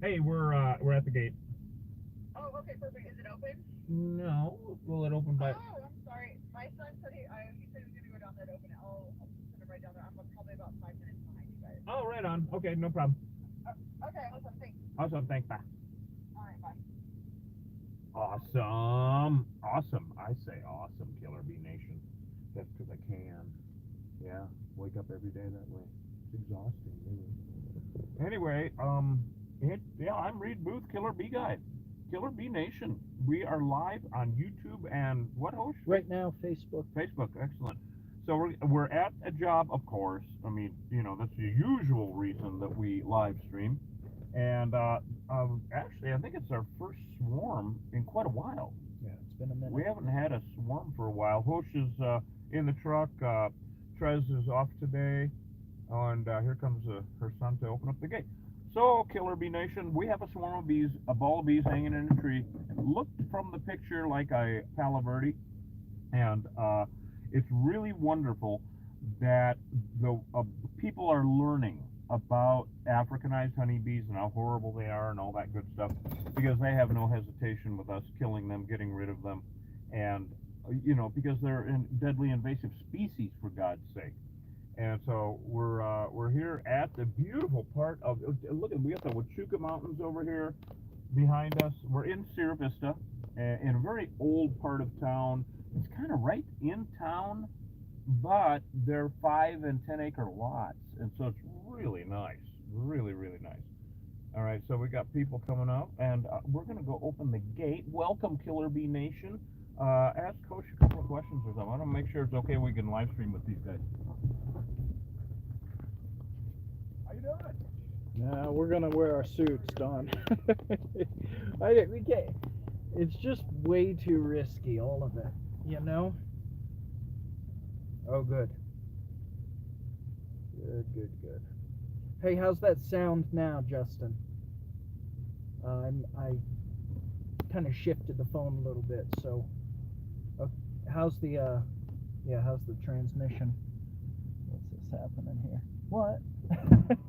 Hey, we're at the gate. Oh, okay, perfect. Is it open? No, will it open by? Oh, I'm sorry. My son said he said he was gonna go down there to open it. I'll send him right down there. I'm probably about 5 minutes behind you guys. Oh, right on. Okay, no problem. Okay, awesome. Thanks. Awesome, thanks, bye. All right, bye. Awesome, awesome. I say awesome, Killer Bee Nation. That's because I can. Yeah, wake up every day that way. It's exhausting, really. Anyway, yeah, I'm Reed Booth, Killer Bee Guy. Killer Bee Nation. We are live on YouTube and what host? Right now, Facebook. Facebook, excellent. So we're at a job, of course. I mean, that's the usual reason that we live stream. And actually, I think it's our first swarm in quite a while. Yeah, it's been a minute. We haven't had a swarm for a while. Hosh is in the truck. Trez is off today. And here comes her son to open up the gate. So, Killer Bee Nation, we have a swarm of bees, a ball of bees hanging in a tree. It looked from the picture like a Palo Verde. And it's really wonderful that the people are learning about Africanized honeybees and how horrible they are and all that good stuff, because they have no hesitation with us killing them, getting rid of them, and because they're deadly invasive species, for God's sake. And so we're here at the beautiful part of, look at, we got the Huachuca Mountains over here behind us. We're in Sierra Vista, in a very old part of town. It's kind of right in town, but they're 5 and 10 acre lots, and so it's really nice, really, really nice. All right, so we got people coming up, and we're going to go open the gate. Welcome, Killer Bee Nation. Ask Coach a couple of questions or something. I want to make sure it's okay we can live stream with these guys. How you doing? Now we're gonna wear our suits, Don. We can't. It's just way too risky, all of it. You know. Oh, good. Good. Hey, how's that sound now, Justin? I kind of shifted the phone a little bit, so how's the how's the transmission? What's this happening here? What?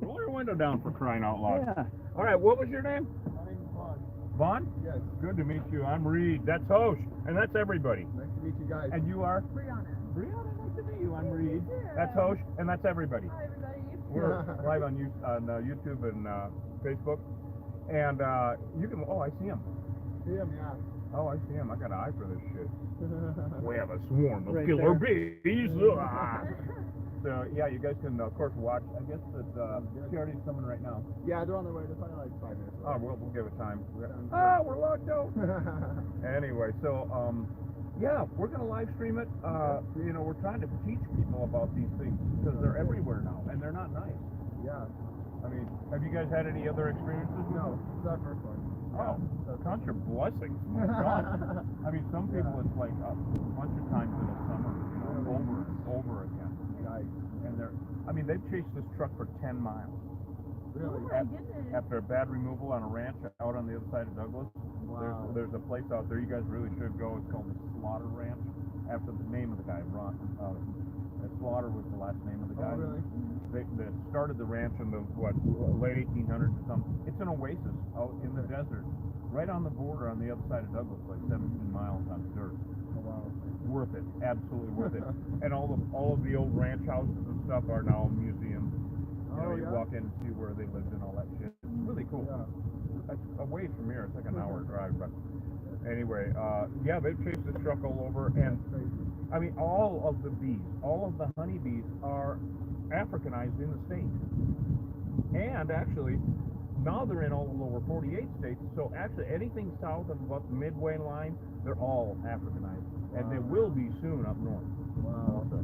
Roll your window down, for crying out loud. Yeah. All right, what was your name? My name's Vaughn. Vaughn? Yes. Good to meet you. I'm Reed. That's Hosh, and that's everybody. Nice to meet you guys. And you are? Brianna. Brianna, nice to meet you. I'm Reed. That's Hosh, and that's everybody. Hi, everybody. We're live on YouTube and Facebook. And you can, I see him. See him, yeah. Oh, I see him. I got an eye for this shit. We have a swarm of Right killer there. bees. So, yeah, you guys can, of course, watch. I guess that security's coming right now. Yeah, they're on their way. They're probably like 5 minutes away. Oh, we'll give it time. We're locked out. Yeah. Anyway, so, yeah, we're going to live stream it. We're trying to teach people about these things because they're everywhere now, and they're not nice. Yeah. I mean, have you guys had any other experiences with No, them? it's our first one. Oh, count your blessings. My God. I mean, some people, it's like a bunch of times in the summer, over and over again. Nice. And they've chased this truck for 10 miles. Really? Oh my goodness. After a bad removal on a ranch out on the other side of Douglas. Wow. There's a place out there you guys really should go. It's called the Slaughter Ranch, after the name of the guy, Ron. Slaughter was the last name of the guy. Oh, really? They started the ranch in the late 1800s or something. It's an oasis out in the desert, right on the border on the other side of Douglas, like 17 miles on dirt. Oh, wow. Worth it, absolutely worth it. And all of the old ranch houses and stuff are now museums. You walk in and see where they lived and all that shit. It's really cool. Yeah. It's a ways from here. It's like an hour drive, but anyway, they've chased this truck all over, and Crazy. I mean, all of the bees, all of the honeybees are Africanized in the state. And actually, now they're in all the lower 48 states, so actually anything south of about the Midway line, they're all Africanized. And they will be soon up north. Wow. Also.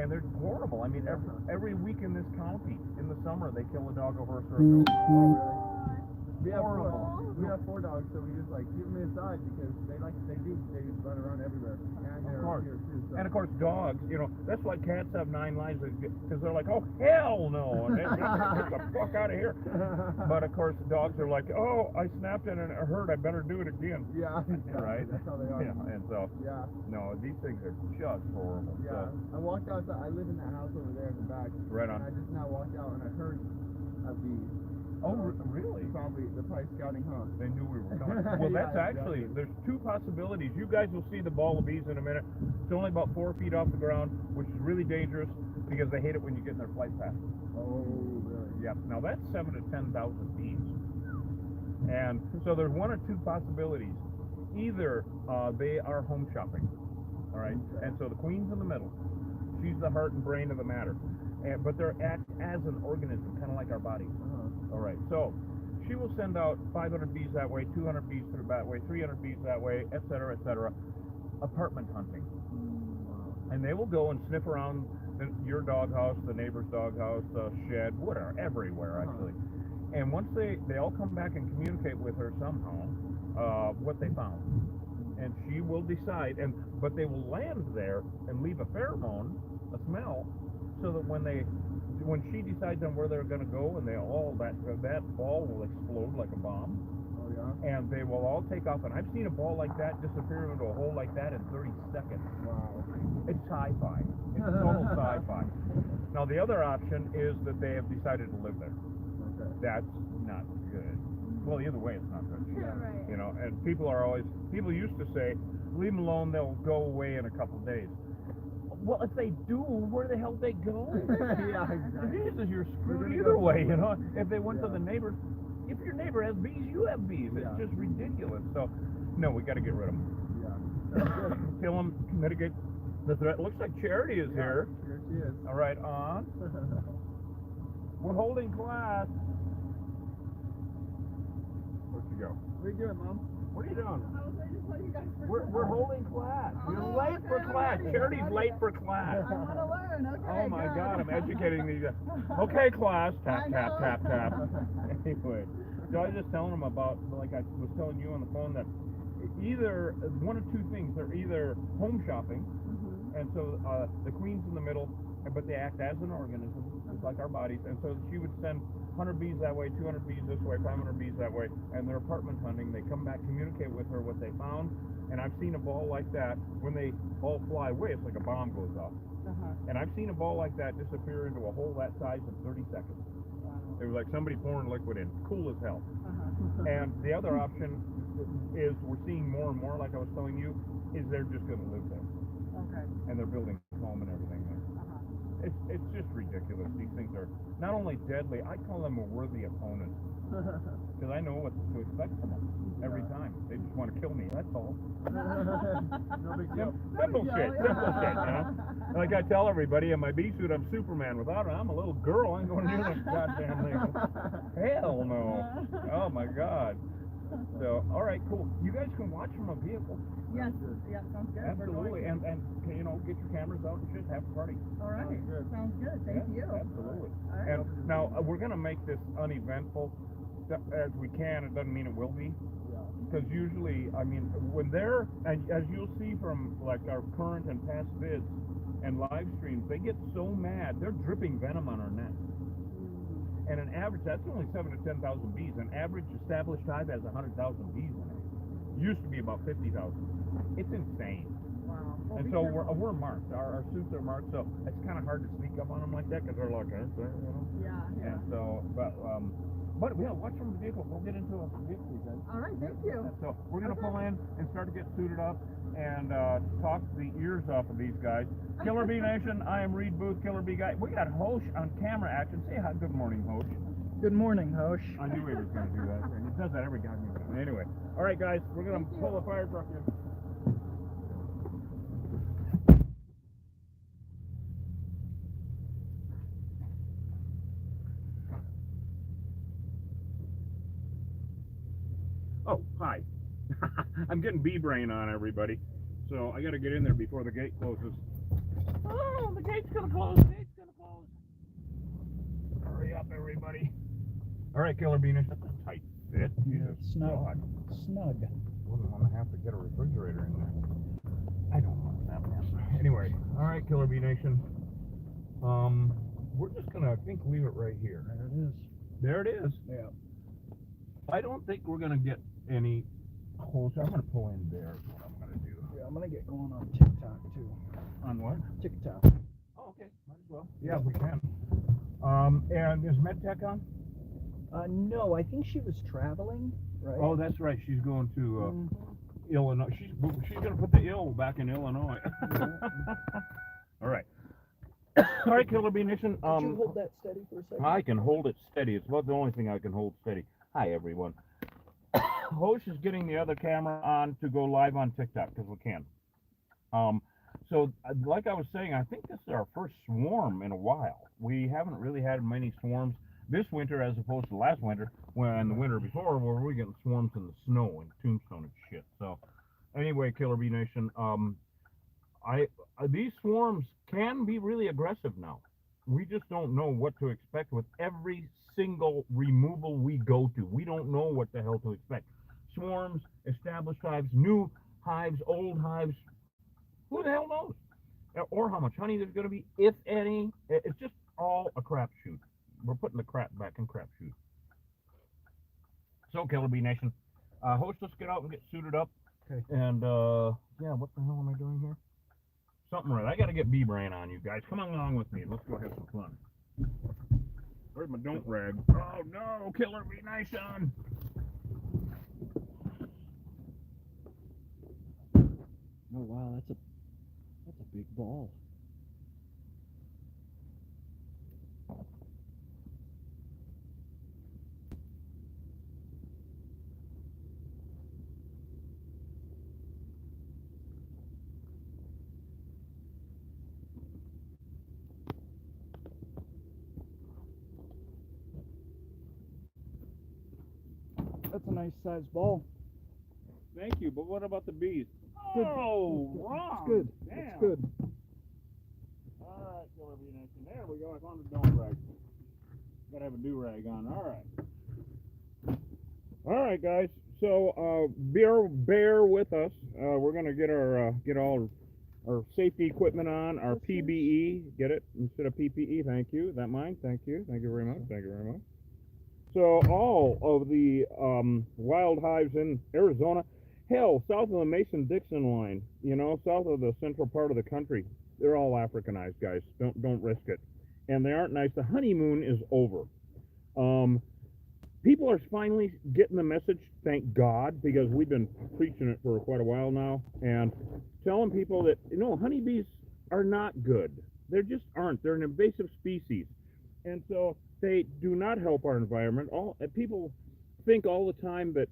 And they're horrible. I mean, every week in this county, in the summer, they kill a dog, a horse, or a goat. Oh, really? We have Horrible. we have 4 dogs, so we just like keep them inside because they run around everywhere. And they're Of course. here too. So. And of course, dogs, that's why cats have 9 lives, because they're like, oh, hell no, and they get the fuck out of here. But of course, dogs are like, oh, I snapped it and it hurt, I better do it again. Yeah. Right? That's how they are. Yeah, and so, Yeah. no, these things are just horrible. Yeah. So, I walked outside. I live in that house over there in the back. Right on. And I just now walked out and I heard a bee. Oh, really? They're probably scouting, huh? They knew we were coming. Well, Yeah, that's actually, exactly. there's two possibilities. You guys will see the ball of bees in a minute. It's only about 4 feet off the ground, which is really dangerous because they hate it when you get in their flight path. Oh, really? Yep. Now that's 7,000 to 10,000 bees. And so there's one or two possibilities. Either they are home shopping, all right? Okay. And so the queen's in the middle. She's the heart and brain of the matter. But they're act as an organism, kind of like our bodies. Uh-huh. All right. So she will send out 500 bees that way, 200 bees through that way, 300 bees that way, et cetera, apartment hunting. Wow. And they will go and sniff around your doghouse, the neighbor's doghouse, shed, whatever, everywhere actually. And once they all come back and communicate with her somehow what they found, and she will decide. But they will land there and leave a pheromone, a smell, so that when she decides on where they're going to go, and that ball will explode like a bomb. Oh, yeah? And they will all take off. And I've seen a ball like that disappear into a hole like that in 30 seconds. Wow. It's sci-fi. It's total sci-fi. Now, the other option is that they have decided to live there. Okay. That's not good. Well, either way, it's not good. Yeah, right. You know, and people used to say, leave them alone, they'll go away in a couple of days. Well, if they do, where the hell they go? Yeah, exactly. Jesus, you're They're screwed gonna either go way, you somewhere. know. If they went to Yeah. the neighbor, if your neighbor has bees, you have bees. It's Yeah. just ridiculous. So, no, we got to get rid of them. Yeah. That's good. Kill them, mitigate the threat. Looks like Charity is here. Here she is. All right, on. We're holding class. Where'd you go? What are you doing, Mom? What are you doing? I was ready to tell you guys for We're holding class. You're Oh, late for okay, I'm class. ready, Charity's I'm late ready. for class. I want to learn. Okay. Oh my good. God, I'm educating these guys. Okay, class. Tap, I tap, know. tap, tap. Anyway, so I was just telling them about, like I was telling you on the phone, that either one of two things. They're either home shopping, Mhm. and so the queen's in the middle, but they act as an organism, just like our bodies. And so she would send 100 bees that way, 200 bees this way, 500 bees that way, and they're apartment hunting. They come back, communicate with her what they found, and I've seen a ball like that. When they all fly away, it's like a bomb goes off. And I've seen a ball like that disappear into a hole that size in 30 seconds. Wow. It was like somebody pouring liquid in, cool as hell. And the other option is we're seeing more and more, like I was telling you, is they're just going to live there, Okay. and they're building a home and everything there. It's just ridiculous. These things are not only deadly, I call them a worthy opponent, because I know what to expect from them every time. They just want to kill me, that's all. No big deal. Simple shit, simple shit, you know? Like I tell everybody, in my bee suit, I'm Superman. Without it, I'm a little girl. I ain't going to do this goddamn thing. Hell no. Oh my God. So, all right, cool. You guys can watch from a vehicle. Yes. Yeah. Sounds good. Absolutely. And you know, get your cameras out and shit, have a party. All right. Sounds good. Sounds good. Thank Yeah, you. Absolutely. All right. And now we're going to make this uneventful as we can. It doesn't mean it will be. Yeah. Because usually, I mean, when they're, as you'll see from like our current and past vids and live streams, they get so mad, they're dripping venom on our nest. And an average, that's only 7,000 to 10,000 bees. An average established hive has 100,000 bees in it. Used to be about 50,000. It's insane. Wow. Well, And be so careful. we're marked. Our suits are marked, so it's kind of hard to sneak up on them like that because they're like, you know. Yeah. And so, but yeah, watch from the vehicle. We'll get into a vehicle, you guys. All right. Thank you. So we're gonna Okay. pull in and start to get suited up and talk the ears off of these guys. Killer Bee Nation, I am Reed Booth, Killer Bee Guy. We got Hosh on camera action. Say hi, good morning, Hosh. Good morning, Hosh. I knew he was gonna do that. And he does that every goddamn time. Anyway, all right, guys, we're gonna Thank you. pull the fire truck in. Oh, hi. I'm getting bee brain on everybody, so I got to get in there before the gate closes. Oh, the gate's gonna close. The gate's gonna close. Hurry up, everybody. All right, Killer Bee Nation. That's a tight fit. Jesus Snug. God. Snug. Wouldn't want to have to get a refrigerator in there. I don't want that mess. Anyway, all right, Killer Bee Nation. We're just gonna, I think, leave it right here. There it is. There it is. Yeah. I don't think we're gonna get any holes. I'm gonna pull in there. Is what I'm gonna do. Yeah, I'm gonna get going on TikTok too. On what? TikTok. Oh, okay. Might as well. Yeah, we can. And is MedTech on? No, I think she was traveling, right? Oh, that's right. She's going to Mhm. Illinois. She's gonna put the ill back in Illinois. All right. All right, Killer Bee Nation. Could you hold that steady for a second? I can hold it steady. It's about the only thing I can hold steady. Hi, everyone. Hosh is getting the other camera on to go live on TikTok because we can. So, like I was saying, I think this is our first swarm in a while. We haven't really had many swarms this winter as opposed to last winter, when the winter before, where we were getting swarms in the snow and Tombstone and shit. So, anyway, Killer Bee Nation, these swarms can be really aggressive now. We just don't know what to expect with every single removal we go to. We don't know what the hell to expect. Swarms, established hives, new hives, old hives. Who the hell knows? Or how much honey there's going to be, if any. It's just all a crapshoot. We're putting the crap back in crapshoot. So, Killer Bee Nation, Host, let's get out and get suited up. Okay. And, yeah, what the hell am I doing here? Something right. I got to get bee brain on you guys. Come along with me. Let's go have some fun. Where's my don't rag? Oh, no, Killer Bee Nation. Oh wow, that's a big ball. That's a nice sized ball. Thank you, but what about the bees? Good. Oh, wrong. It's good. Damn. It's good. All right, Killer Bee Nation. There we go. I found a don't rag. Gotta have a do rag on. All right. All right, guys. So bear with us. We're gonna get all our safety equipment on. Our PBE. Get it instead of PPE. Thank you. That mine. Thank you. Thank you very much. Thank you very much. So all of the wild hives in Arizona, hell, south of the Mason-Dixon line, you know, south of the central part of the country, they're all Africanized, guys. Don't risk it. And they aren't nice. The honeymoon is over. People are finally getting the message, thank God, because we've been preaching it for quite a while now, and telling people that, you know, honeybees are not good. They just aren't. They're an invasive species. And so they do not help our environment. People think all the time that,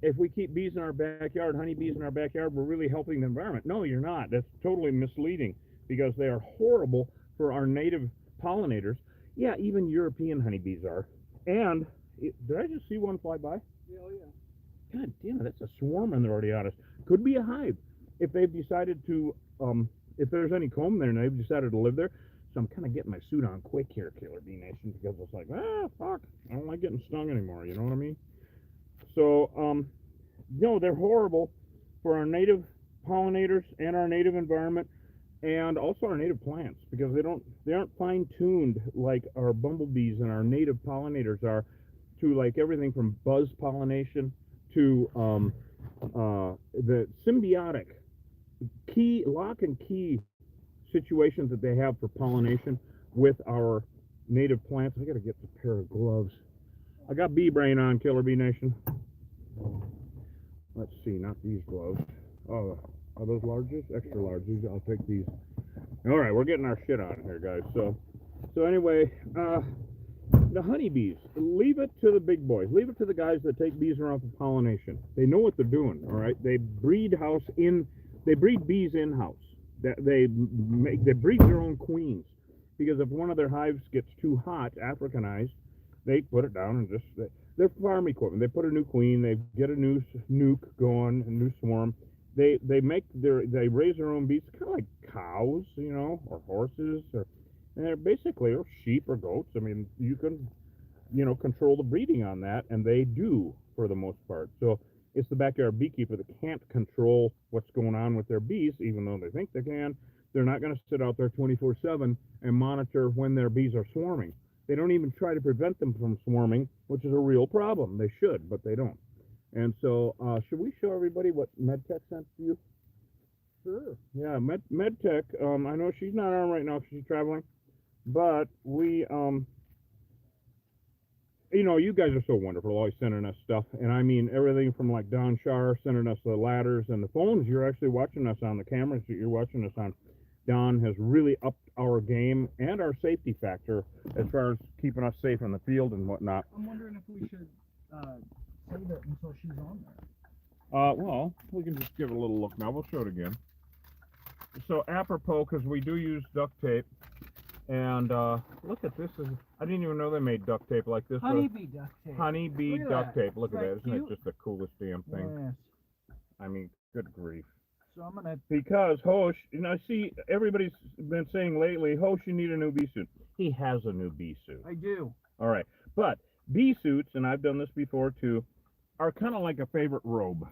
if we keep bees in our backyard, honeybees in our backyard, we're really helping the environment. No, you're not. That's totally misleading, because they are horrible for our native pollinators. Yeah, even European honeybees are. And did I just see one fly by? Yeah, oh yeah. God damn it, that's a swarm and they're already on us. Could be a hive. If they've decided to, if there's any comb there and they've decided to live there. So I'm kind of getting my suit on quick here, Killer Bee Nation, because it's like, fuck, I don't like getting stung anymore, you know what I mean? So, no, they're horrible for our native pollinators and our native environment, and also our native plants, because they aren't fine-tuned like our bumblebees and our native pollinators are, to like everything from buzz pollination to the symbiotic lock and key situations that they have for pollination with our native plants. I gotta get a pair of gloves. I got bee brain on, Killer Bee Nation. Let's see, not these gloves. Oh, are those larges? Extra larges. I'll take these. All right, we're getting our shit on here, guys. So anyway, the honeybees, leave it to the big boys. Leave it to the guys that take bees around for pollination. They know what they're doing, all right? They breed bees in-house. They breed their own queens, because if one of their hives gets too hot, Africanized, they put it down and just, they're farm equipment. They put a new queen, they get a new nuke going, a new swarm. They raise their own bees, kind of like cows, you know, or horses, and they're basically, or sheep or goats. I mean, you can, you know, control the breeding on that, and they do for the most part. So it's the backyard beekeeper that can't control what's going on with their bees, even though they think they can. They're not going to sit out there 24/7 and monitor when their bees are swarming. They don't even try to prevent them from swarming, which is a real problem. They should, but they don't. And so, should we show everybody what MedTech sent to you? Sure. Yeah, MedTech, I know she's not on right now because she's traveling, but we, you know, you guys are so wonderful, always sending us stuff. And I mean, everything from like Don Shar sending us the ladders and the phones you're actually watching us on, the cameras that you're watching us on. Don has really upped our game and our safety factor as far as keeping us safe in the field and whatnot. I'm wondering if we should save it until she's on there. Well, we can just give it a little look now. We'll show it again. So apropos, because we do use duct tape, and look at this. I didn't even know they made duct tape like this. Honeybee duct tape. Honeybee Look at duct that. tape. Look at Isn't that. that Isn't it cute? just the coolest damn thing? Yes. I mean, good grief. So I'm gonna. Because Hosh, and I see everybody's been saying lately, Hosh, you need a new bee suit. He has a new bee suit. I do. All right. But bee suits, and I've done this before too, are kind of like a favorite robe.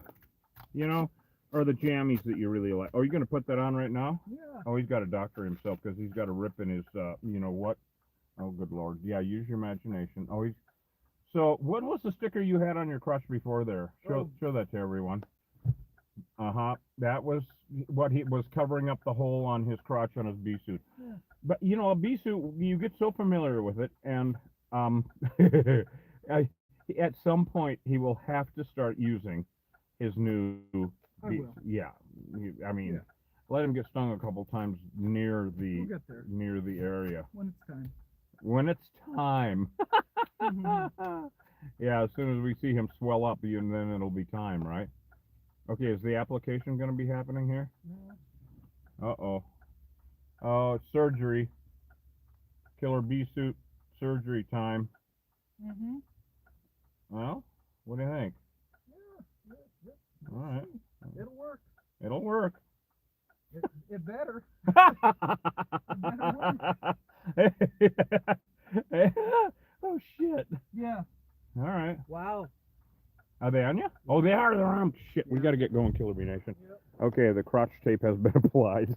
You know? Or the jammies that you really like. Oh, you're going to put that on right now? Yeah. Oh, he's got to doctor himself because he's got a rip in his, you know what? Oh, good Lord. Yeah, use your imagination. Oh, he's... So, what was the sticker you had on your crotch before there? Show that to everyone. Uh-huh. That was what he was covering up the hole on his crotch on his bee suit. Yeah. But, you know, a bee suit, you get so familiar with it, and at some point he will have to start using his new... I will. Yeah, I mean, Yeah. let him get stung a couple times near the We'll get there near the area when it's time. when it's time. Mhm. Yeah, as soon as we see him swell up, then it'll be time, right? Okay, is the application going to be happening here? No. Oh, it's surgery. Killer bee suit surgery time. Mhm. Well, what do you think? Yeah. All right, It'll work. it'll work. It better. Oh shit! Yeah. All right. Wow. Are they on you? Oh, they are. They're on. Shit, we got to get going, Killer Bee Nation. Yep. Okay, the crotch tape has been applied.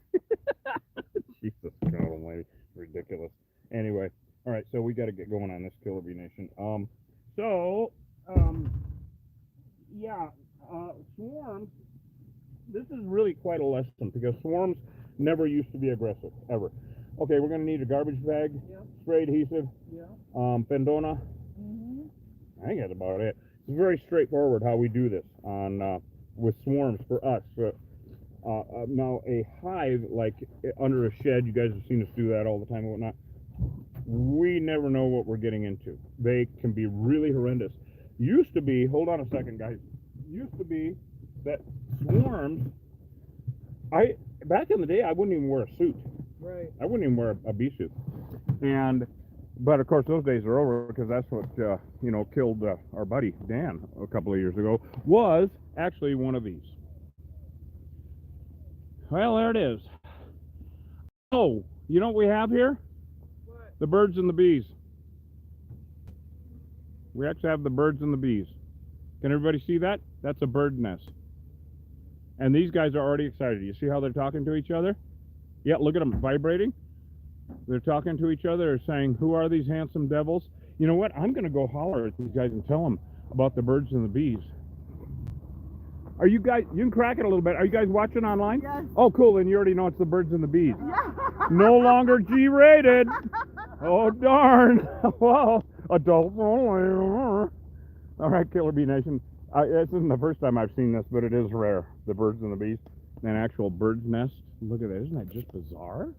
Jesus, God almighty. Ridiculous. Anyway, all right, so we got to get going on this, Killer Bee Nation. Swarms, this is really quite a lesson because swarms never used to be aggressive, ever. Okay, we're going to need a garbage bag, Yep. spray adhesive, Yeah. Pendona. Mhm. I think that's about it. It's very straightforward how we do this on with swarms for us. Now a hive, like under a shed, you guys have seen us do that all the time and whatnot. We never know what we're getting into. They can be really horrendous. Used to be, hold on a second, guys. Used to be that swarms. Back in the day, I wouldn't even wear a suit. Right. I wouldn't even wear a bee suit. But of course, those days are over because that's what killed our buddy Dan a couple of years ago. Was actually one of these. Well, there it is. Oh, you know what we have here? What? The birds and the bees. We actually have the birds and the bees. Can everybody see that? That's a bird nest. And these guys are already excited. You see how they're talking to each other? Yeah, look at them vibrating. They're talking to each other, they're saying, who are these handsome devils? You know what? I'm going to go holler at these guys and tell them about the birds and the bees. Are you guys, you can crack it a little bit. Are you guys watching online? Yes. Oh, cool. Then you already know it's the birds and the bees. Yeah. No longer G-rated. Oh, darn. Well, adult only. All right, Killer Bee Nation. This isn't the first time I've seen this, but it is rare. The birds and the bees. An actual bird's nest. Look at that. Isn't that just bizarre?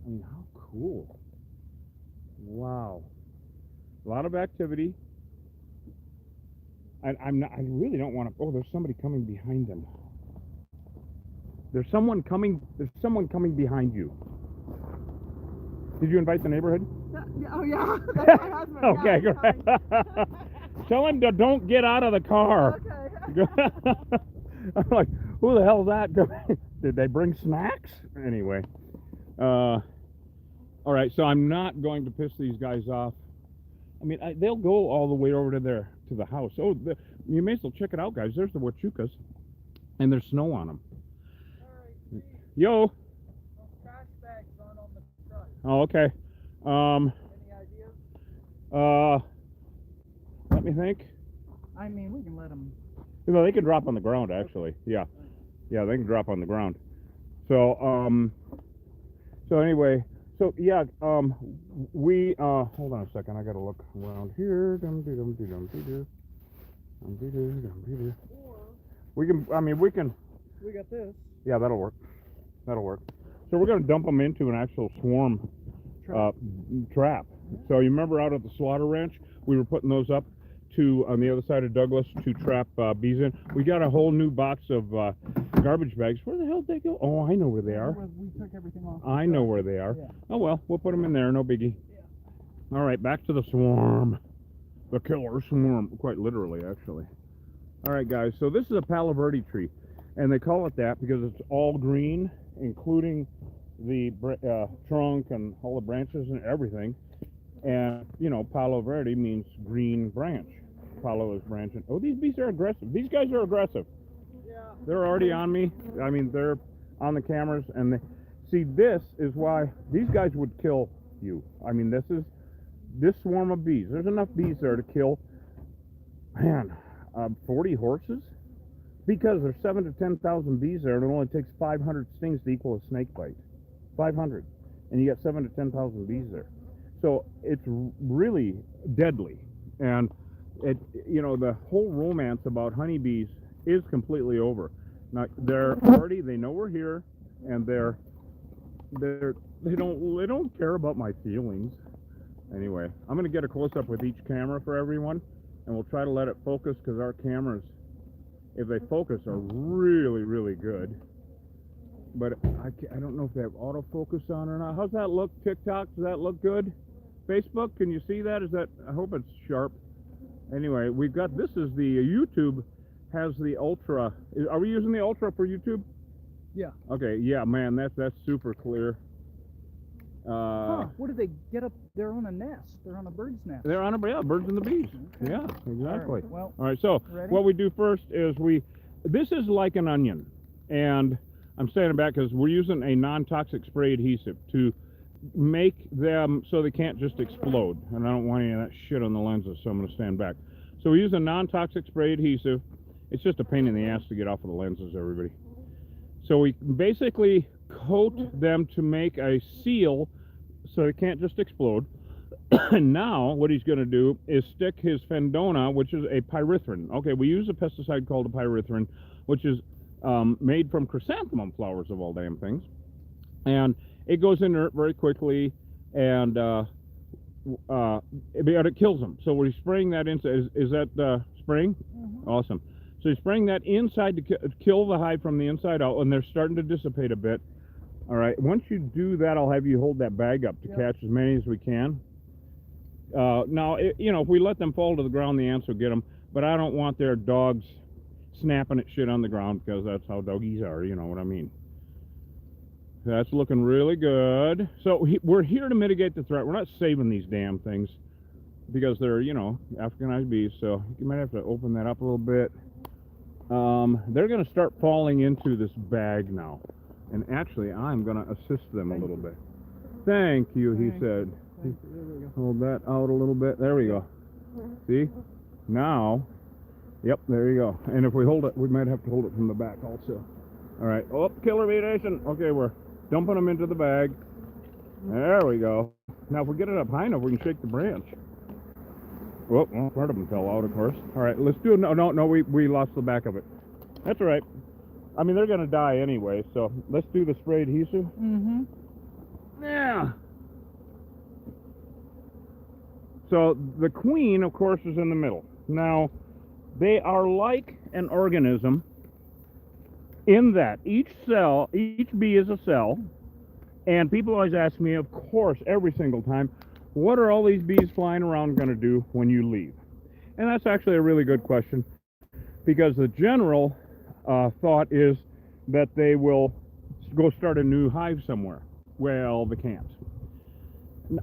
I mean, how cool. Wow. A lot of activity. I really don't want to. Oh, there's somebody coming behind them. There's someone coming behind you. Did you invite the neighborhood? Oh yeah. That's my husband. Okay, Yeah, great. Tell him to don't get out of the car. Okay. I'm like, who the hell's that? Did they bring snacks? Anyway. All right, so I'm not going to piss these guys off. I mean, they'll go all the way over to the house. Oh, you may as well check it out, guys. There's the Huachucas, and there's snow on them. Alright, Yo. trash bags aren't on the truck. Oh, okay. Any ideas? Let me think. I mean, we can let them. You know, they can drop on the ground, actually. Yeah, they can drop on the ground. So, so anyway, So yeah, we hold on a second. I gotta look around here. We can. I mean, we can. We got this. Yeah, that'll work. That'll work. So we're gonna dump them into an actual swarm trap. So you remember out at the slaughter ranch, we were putting those up to on the other side of Douglas to trap bees in. We got a whole new box of garbage bags. Where the hell did they go? Oh, I know where they are. We took everything off. I know where they are. Yeah. Oh well, we'll put them in there. No biggie. All right, back to the swarm. The killer swarm, quite literally, actually. All right, guys. So this is a Palo Verde tree, and they call it that because it's all green, including the trunk and all the branches and everything. And you know, Palo Verde means green branch. Palo is branching. Oh, these bees are aggressive. These guys are aggressive. Yeah. They're already on me. I mean, they're on the cameras, and they see. This is why these guys would kill you. I mean, this swarm of bees. There's enough bees there to kill, man, 40 horses, because there's 7,000 to 10,000 bees there, and it only takes 500 stings to equal a snake bite. 500, and you got 7,000 to 10,000 bees there. So it's really deadly, and it, you know, the whole romance about honeybees is completely over. Now they know we're here, and they don't care about my feelings. Anyway, I'm gonna get a close up with each camera for everyone, and we'll try to let it focus because our cameras, if they focus, are really, really good. But I don't know if they have autofocus on or not. How's that look? TikTok, does that look good? Facebook, can you see that? I hope it's sharp. Anyway, we've got, this is the YouTube has the Ultra. Are we using the Ultra for YouTube? Yeah. Okay, yeah, man, that's super clear. What did they get up? They're on a nest. They're on a bird's nest. They're on birds and the bees. Okay. Yeah, exactly. Well, all right, so ready? what we do first is this is like an onion, and I'm standing back because we're using a non-toxic spray adhesive to make them so they can't just explode, and I don't want any of that shit on the lenses, so I'm going to stand back. So we use a non-toxic spray adhesive. It's just a pain in the ass to get off of the lenses, everybody. So we basically coat them to make a seal so they can't just explode. And now what he's going to do is stick his Fendona, which is a pyrethrin. Okay, we use a pesticide called a pyrethrin, which is made from chrysanthemum flowers of all damn things. And it goes inert very quickly, and but it kills them. So we're spraying that into, is that spraying? Mm-hmm. Awesome. So he's spraying that inside to kill the hive from the inside out, and they're starting to dissipate a bit. All right, once you do that, I'll have you hold that bag up to catch as many as we can. Now, you know, if we let them fall to the ground, the ants will get them, but I don't want their dogs snapping at shit on the ground, because that's how doggies are, you know what I mean. That's looking really good. So we're here to mitigate the threat. We're not saving these damn things because they're, you know, Africanized bees, so you might have to open that up a little bit. They're going to start falling into this bag now, and actually I'm going to assist them a little bit. Thank you, he said. Hold that out a little bit. There we go. See? Now, yep, there you go. And if we hold it, we might have to hold it from the back also. All right. Oh, killer bee nation. Okay, we're dumping them into the bag. There we go. Now, if we get it up high enough, we can shake the branch. Well, part of them fell out, of course. All right, let's do it. No, we lost the back of it. That's all right. I mean, they're going to die anyway, so let's do the spray adhesive. Mm-hmm. Yeah. So the queen, of course, is in the middle. Now, they are like an organism in that each bee is a cell, and people always ask me, of course, every single time, what are all these bees flying around going to do when you leave? And that's actually a really good question, because the general thought is that they will go start a new hive somewhere. Well, they can't.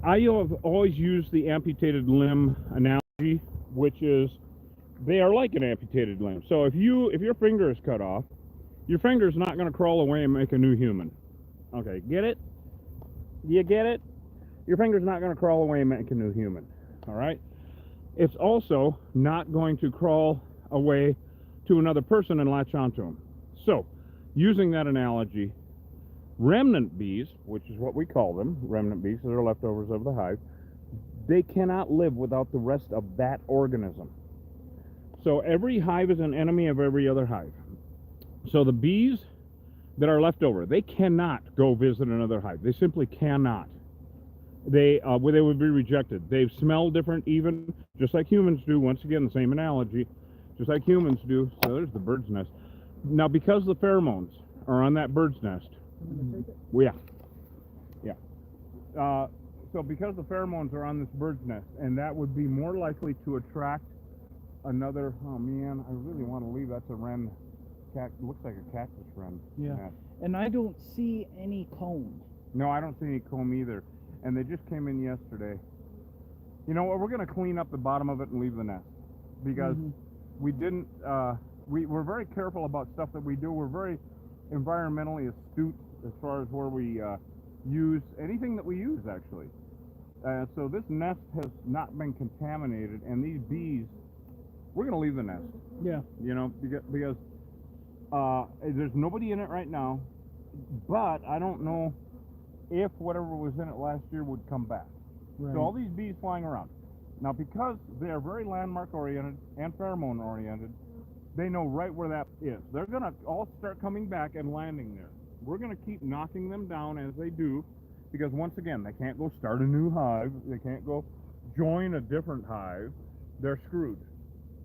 I have always used the amputated limb analogy, which is they are like an amputated limb. So if your finger is cut off, your finger's not going to crawl away and make a new human. Okay, get it? You get it? Your finger's not going to crawl away and make a new human. All right? It's also not going to crawl away to another person and latch onto them. So, using that analogy, Remnant bees, which is what we call them, remnant bees, they're leftovers of the hive, they cannot live without the rest of that organism. So every hive is an enemy of every other hive. So the bees that are left over, they cannot go visit another hive. They simply cannot. They would be rejected. They smell different, even just like humans do. Once again, the same analogy, just like humans do. So there's the bird's nest. Now, because the pheromones are on that bird's nest, well, yeah. So because the pheromones are on this bird's nest, and that would be more likely to attract another. Oh man, I really want to leave. That's a wren. Looks like a cactus wren. Yeah. nest. And I don't see any comb. No, I don't see any comb either. And they just came in yesterday. You know what? We're going to clean up the bottom of it and leave the nest. Because we didn't, we're very careful about stuff that we do. We're very environmentally astute as far as where we use, anything that we use actually. So this nest has not been contaminated, and these bees, we're going to leave the nest. Yeah. You know, because there's nobody in it right now, but I don't know if whatever was in it last year would come back. Right. So all these bees flying around. Now, because they are very landmark oriented and pheromone oriented, they know right where that is. They're going to all start coming back and landing there. We're going to keep knocking them down as they do, because once again, they can't go start a new hive. They can't go join a different hive. They're screwed.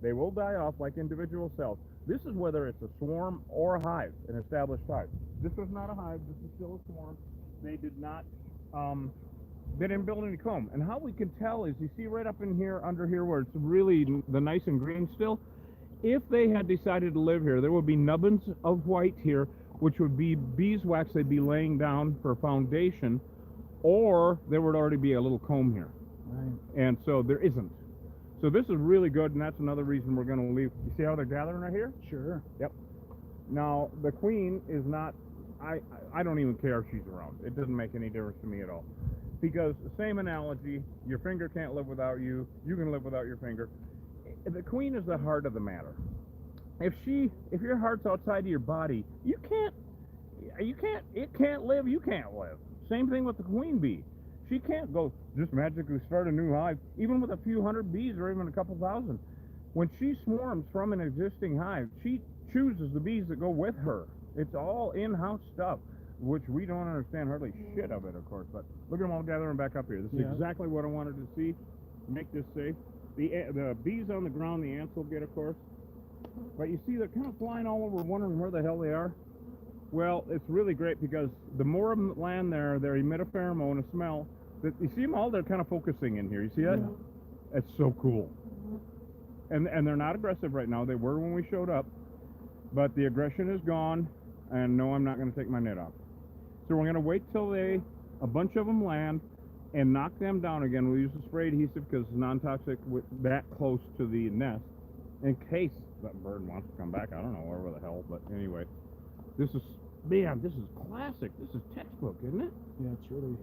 They will die off like individual cells. This is whether it's a swarm or a hive, an established hive. This is not a hive. This is still a swarm. They did not, they didn't build any comb. And how we can tell is, you see right up in here, under here, where it's really the nice and green still, if they had decided to live here, there would be nubbins of white here, which would be beeswax they'd be laying down for foundation, or there would already be a little comb here. Right. And so there isn't. So this is really good, and that's another reason we're going to leave. You see how they're gathering right here? Sure. Yep. Now, the queen is not, I don't even care if she's around. It doesn't make any difference to me at all. Because, same analogy, your finger can't live without you, you can live without your finger. The queen is the heart of the matter. If your heart's outside of your body, it can't live, you can't live. Same thing with the queen bee. She can't go just magically start a new hive, even with a few hundred bees or even a couple thousand. When she swarms from an existing hive, she chooses the bees that go with her. It's all in-house stuff, which we don't understand hardly shit of it, of course. But look at them all gathering back up here. This is exactly what I wanted to see. Make this safe. The bees on the ground, the ants will get, of course. But you see, they're kind of flying all over, wondering where the hell they are. Well, it's really great, because the more of them that land there, they emit a pheromone, a smell. You see them all? They're kind of focusing in here. You see that? Yeah. It's so cool. And they're not aggressive right now. They were when we showed up. But the aggression is gone. And no, I'm not going to take my net off. So we're going to wait till a bunch of them land and knock them down again. We'll use the spray adhesive because it's non-toxic that close to the nest, in case that bird wants to come back. I don't know where the hell, but anyway. This is classic. This is textbook, isn't it? Yeah, it's really,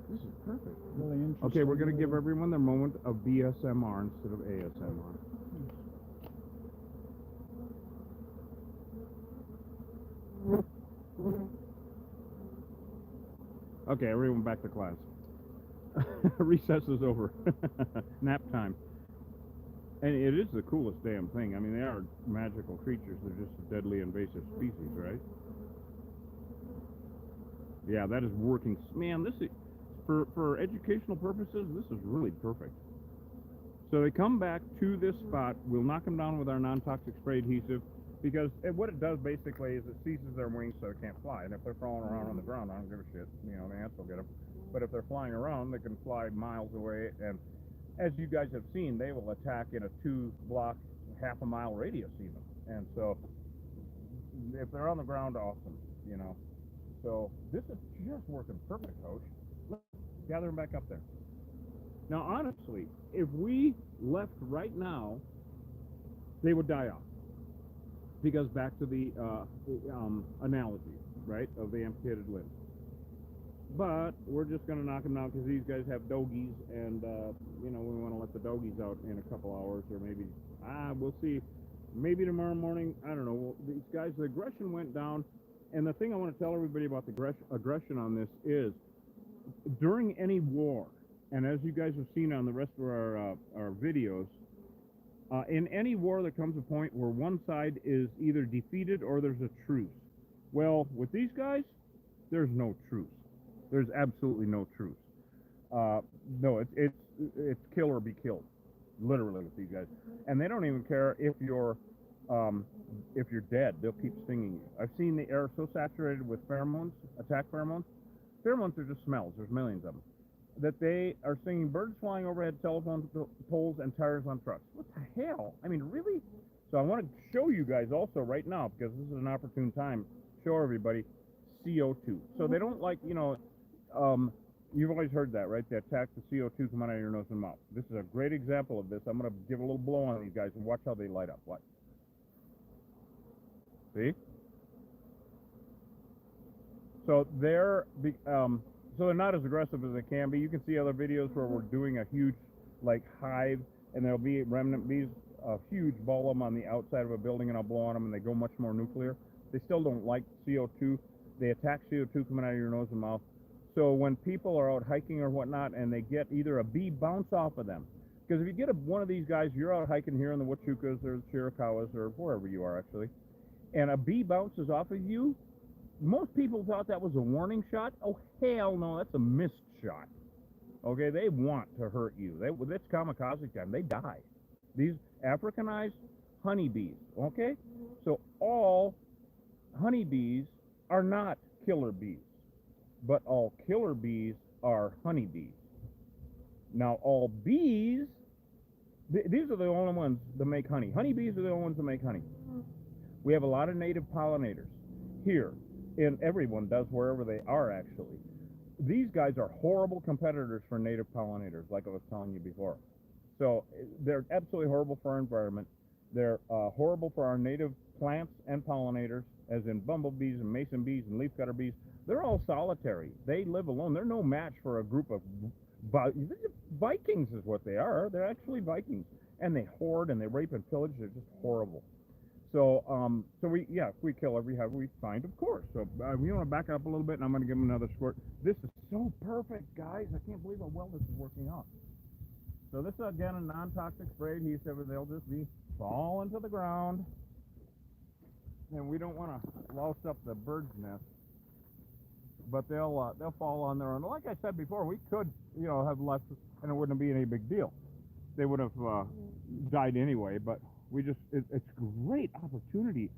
this is perfect. really interesting. Okay, we're going to give everyone their moment of BSMR instead of ASMR. Okay, everyone back to class. Recess is over. Nap time. And it is the coolest damn thing. I mean, they are magical creatures. They're just a deadly invasive species, right? Yeah, that is working. Man, this is, for educational purposes, this is really perfect. So they come back to this spot. We'll knock them down with our non-toxic spray adhesive, because what it does basically is it seizes their wings so they can't fly. And if they're crawling around on the ground, I don't give a shit. You know, the ants will get them. But if they're flying around, they can fly miles away. And as you guys have seen, they will attack in a 2-block, half-a-mile radius even. And so if they're on the ground, awesome, you know. So this is just working perfect, Coach. Let's gather them back up there. Now, honestly, if we left right now, they would die off. Because back to the analogy, right, of the amputated limb. But we're just going to knock them down because these guys have dogies, and, you know, we want to let the dogies out in a couple hours, or maybe, we'll see. Maybe tomorrow morning, I don't know. These guys, the aggression went down, And the thing I want to tell everybody about the aggression on this is, during any war, and as you guys have seen on the rest of our videos, in any war there comes a point where one side is either defeated or there's a truce. Well, with these guys, there's no truce. There's absolutely no truce. No, it's kill or be killed, literally, with these guys. And they don't even care if you're dead. They'll keep stinging you. I've seen the air so saturated with pheromones, attack pheromones. Pheromones are just smells. There's millions of them. That they are stinging birds flying overhead, telephone poles, and tires on trucks. What the hell? I mean, really? So I want to show you guys also right now, because this is an opportune time, show everybody CO2. So they don't like, you've always heard that, right? They attack the CO2 coming out of your nose and mouth. This is a great example of this. I'm going to give a little blow on these guys and watch how they light up. Watch. See? So they're not as aggressive as they can be. You can see other videos where we're doing a huge hive, and there'll be remnant bees, a huge ball of them on the outside of a building, and I'll blow on them, and they go much more nuclear. They still don't like CO2. They attack CO2 coming out of your nose and mouth. So when people are out hiking or whatnot, and they get either a bee bounce off of them, because if you get one of these guys, you're out hiking here in the Huachucas or the Chiricahuas or wherever you are actually, and a bee bounces off of you, most people thought that was a warning shot. Oh, hell no, that's a missed shot. Okay, they want to hurt you. It's kamikaze time. They die. These Africanized honeybees, okay? So all honeybees are not killer bees, but all killer bees are honeybees. Now, all bees, these are the only ones that make honey. Honeybees are the only ones that make honey. We have a lot of native pollinators here. And everyone does wherever they are, actually. These guys are horrible competitors for native pollinators, like I was telling you before. So they're absolutely horrible for our environment. They're horrible for our native plants and pollinators, as in bumblebees and mason bees and leafcutter bees. They're all solitary. They live alone. They're no match for a group of Vikings is what they are. They're actually Vikings. And they hoard and they rape and pillage. They're just horrible. So, we kill every hive we find, of course. So, we want to back up a little bit, and I'm going to give them another squirt. This is so perfect, guys. I can't believe how well this is working out. So, this is, again, a non-toxic spray adhesive, and they'll just be falling to the ground. And we don't want to louse up the bird's nest. But they'll fall on their own. Like I said before, we could, have left, and it wouldn't be any big deal. They would have died anyway, but it's a great opportunity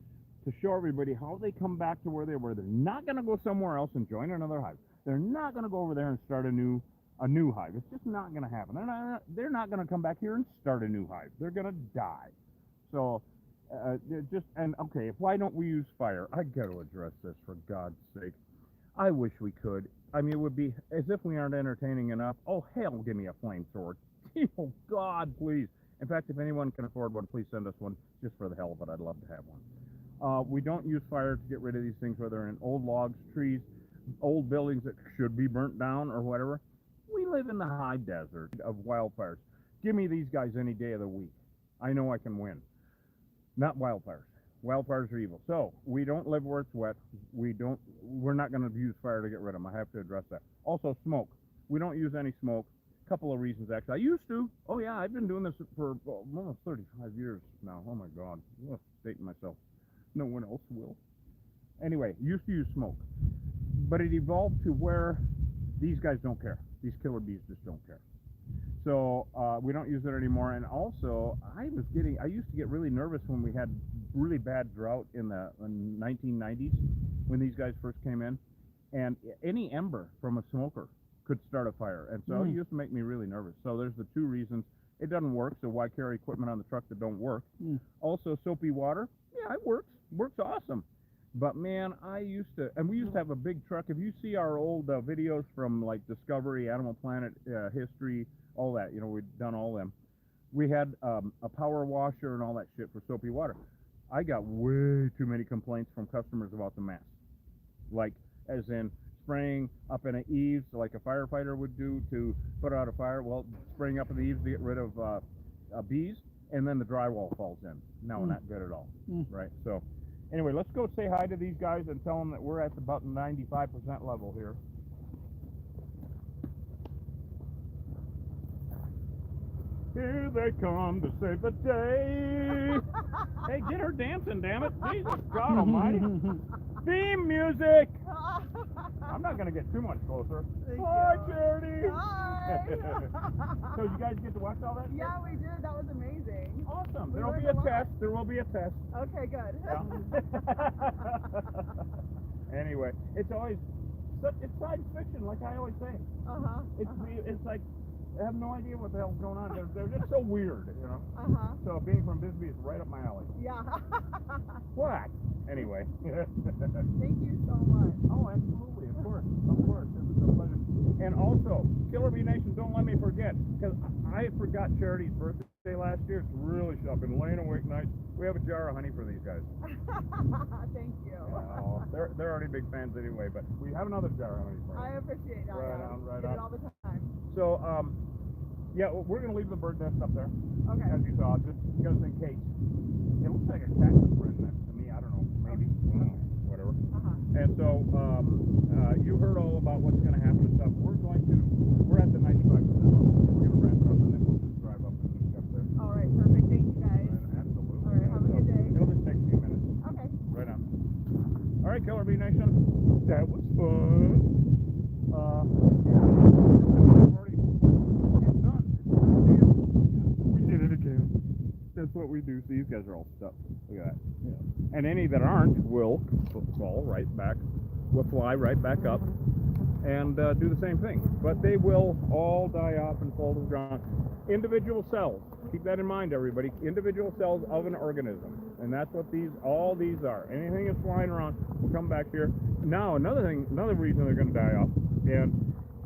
to show everybody how they come back to where they were. They're not going to go somewhere else and join another hive. They're not going to go over there and start a new hive. It's just not going to happen. They're not going to come back here and start a new hive. They're going to die. So okay, why don't we use fire? I got to address this, for God's sake. I wish we could. I mean, it would be as if we aren't entertaining enough. Oh, hell, give me a flamethrower. Oh, God, please. In fact, if anyone can afford one, please send us one, just for the hell of it. I'd love to have one. We don't use fire to get rid of these things, whether in old logs, trees, old buildings that should be burnt down or whatever. We live in the high desert of wildfires. Give me these guys any day of the week. I know I can win. Not wildfires. Wildfires are evil. So, we don't live where it's wet. We're not going to use fire to get rid of them. I have to address that. Also, smoke. We don't use any smoke. Couple of reasons, actually. I used to. Oh, yeah, I've been doing this for almost 35 years now. Oh, my God. Ugh, dating myself. No one else will. Anyway, used to use smoke. But it evolved to where these guys don't care. These killer bees just don't care. So, we don't use it anymore. And also, I used to get really nervous when we had really bad drought in the 1990s, when these guys first came in. And any ember from a smoker could start a fire, and so it used to make me really nervous. So there's the two reasons. It doesn't work, so why carry equipment on the truck that don't work? Also, soapy water, yeah, it works awesome. But man, we used to have a big truck. If you see our old videos from like Discovery, Animal Planet, History, all that, we'd done all them. We had a power washer and all that shit for soapy water. I got way too many complaints from customers about the mess, like as in spraying up in the eaves like a firefighter would do to put out a fire. Well, spraying up in the eaves to get rid of bees, and then the drywall falls in. No, not good at all, right? So Anyway, let's go say hi to these guys and tell them that we're at about 95% level here. Here they come to save the day. Hey, get her dancing, damn it. Jesus God almighty. Theme music. I'm not going to get too much closer. Thank Hi, you. Charity. Hi. So you guys get to watch all that? Yeah, we did. That was amazing. Awesome. We There'll be learned a a lot. test. There will be a test. Okay, good. Anyway, it's always it's science fiction, like I always say. Uh-huh. It's like I have no idea what the hell's going on. They're just so weird, you know. Uh-huh. So being from Bisbee is right up my alley. Yeah. What? Anyway. Thank you so much. Oh, absolutely, of course. It was a pleasure. And also, Killer Bee Nation, don't let me forget, because I forgot Charity's birthday last year. It's really I've been laying awake nights. We have a jar of honey for these guys. Thank you. Oh, they're already big fans anyway, but we have another jar of honey for I them. appreciate that. Right yeah. on, right Get on. it all the time. So, yeah, we're going to leave the bird nest up there, Okay. as you saw, just in case. It looks like a cactus bird nest to me. I don't know, maybe. Whatever. Uh-huh. And so, you heard all about what's going to happen and stuff. We're at the 95% level. We're going to wrap it up and then we'll just drive up and meet you up there. All right, perfect. Thank you, guys. Absolutely. All right, have a good day. It'll just take a few minutes. Okay. Right on. All right, Killer Bee Nation. That was fun. It's done. We did it again. That's what we do. See, these guys are all stuck. Look at that. Yeah. And any that aren't will fall right back, will fly right back up and do the same thing. But they will all die off and fall to the ground. Individual cells. Keep that in mind, everybody. Individual cells of an organism. And that's what all these are. Anything that's flying around will come back here. Now, another reason they're going to die off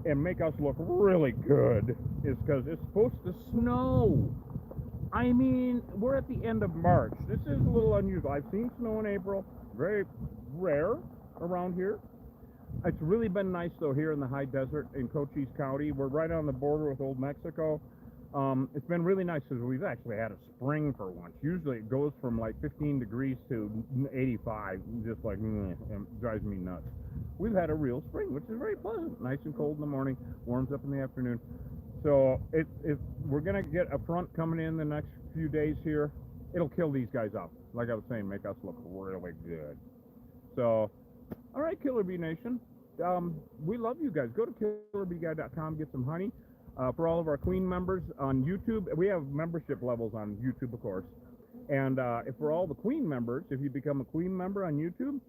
and make us look really good is because it's supposed to snow. I mean, we're at the end of March. This is a little unusual. I've seen snow in April. Very rare around here. It's really been nice, though, here in the high desert in Cochise County. We're right on the border with Old Mexico. It's been really nice because we've actually had a spring for once. Usually it goes from like 15 degrees to 85, just like, and it drives me nuts. We've had a real spring, which is very pleasant. Nice and cold in the morning, warms up in the afternoon. So we're going to get a front coming in the next few days here. It'll kill these guys off. Like I was saying, make us look really good. So, all right, Killer Bee Nation. We love you guys. Go to killerbeeguy.com, get some honey. For all of our Queen members on YouTube, we have membership levels on YouTube, of course. And if for all the Queen members, if you become a Queen member on YouTube,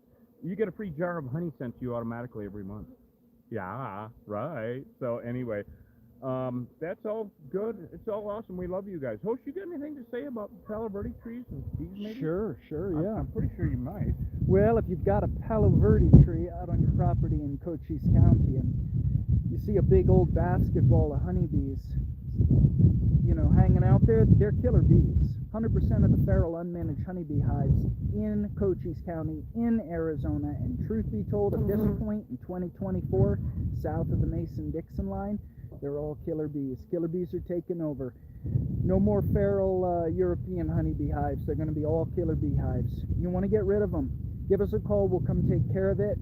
you get a free jar of honey sent to you automatically every month. Yeah, right. So anyway, that's all good. It's all awesome. We love you guys. Host, you got anything to say about Palo Verde trees and bees, maybe? Sure, yeah. I'm pretty sure you might. Well, if you've got a Palo Verde tree out on your property in Cochise County and you see a big old basketball of honeybees, hanging out there, they're killer bees. 100% of the feral unmanaged honeybee hives in Cochise County, in Arizona, and truth be told, at this point in 2024, south of the Mason-Dixon line, they're all killer bees. Killer bees are taking over. No more feral European honeybee hives. They're going to be all killer bee hives. You want to get rid of them, give us a call. We'll come take care of it.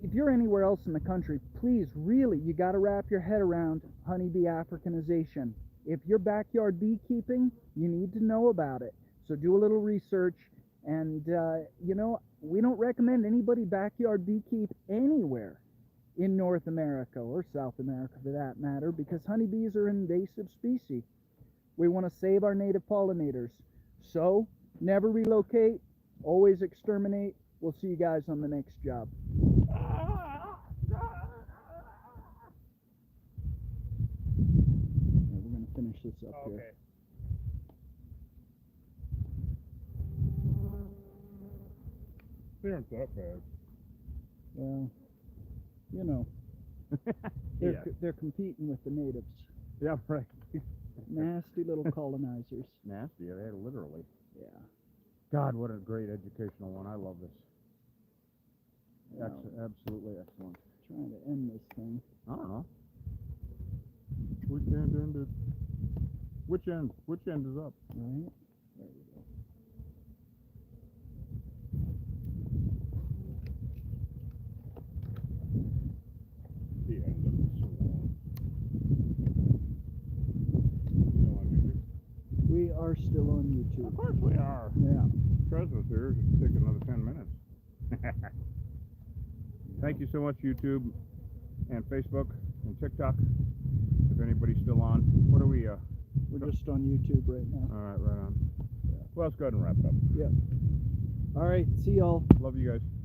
If you're anywhere else in the country, please, really, you got to wrap your head around honeybee Africanization. If you're backyard beekeeping, you need to know about it. So do a little research. And, we don't recommend anybody backyard beekeep anywhere in North America or South America for that matter, because honeybees are an invasive species. We want to save our native pollinators. So never relocate, always exterminate. We'll see you guys on the next job. We're going to finish this up here. They aren't that bad. Well, Yeah. they're competing with the natives. Yeah, right. Nasty little colonizers. Nasty, literally. Yeah. God, what a great educational one. I love this. Well, Absolutely excellent. trying to end this thing. I don't know. Which end ended? Which end? Which end is up? Right? There we go. We are still on Of YouTube. course we are. Yeah. Trez was here. Just take another 10 minutes. Thank you so much, YouTube and Facebook and TikTok. If anybody's still on, what are we? We're just on YouTube right now. All right, right on. Well, let's go ahead and wrap it up. Yep. All right. See y'all. Love you guys.